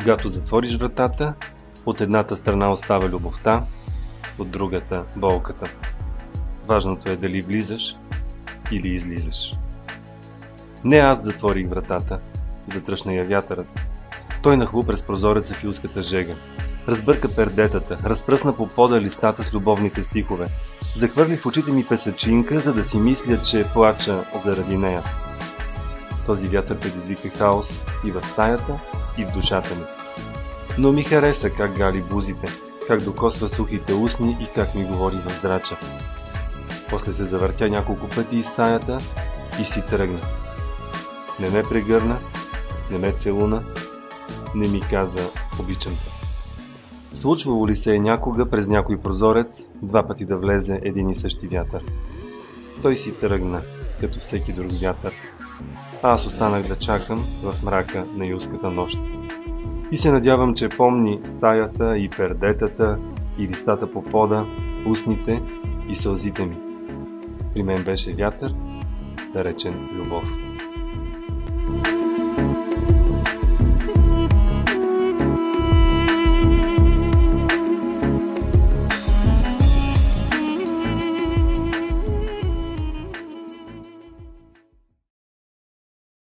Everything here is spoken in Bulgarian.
Когато затвориш вратата, от едната страна остава любовта, от другата – болката. Важното е дали влизаш или излизаш. Не аз затворих вратата, затръшна я вятърът. Той нахлу през прозореца в юлската жега. Разбърка пердетата, разпръсна по пода листата с любовните стихове. Захвърли в очите ми песачинка, за да си мисля, че плача заради нея. Този вятър предизвика хаос и в стаята, и в душата ми. Но ми хареса как гали бузите, как докосва сухите устни и как ми говори в здрача. После се завъртя няколко пъти из стаята и си тръгна. Не ме прегърна, не ме целуна, не ми каза обичам те. Случвало ли се е някога през някой прозорец два пъти да влезе един и същи вятър? Той си тръгна, като всеки друг вятър. А аз останах да чакам в мрака на юлската нощ. И се надявам, че помни стаята и пердетата, и листата по пода, устните и сълзите ми. При мен беше вятър, наречен любов.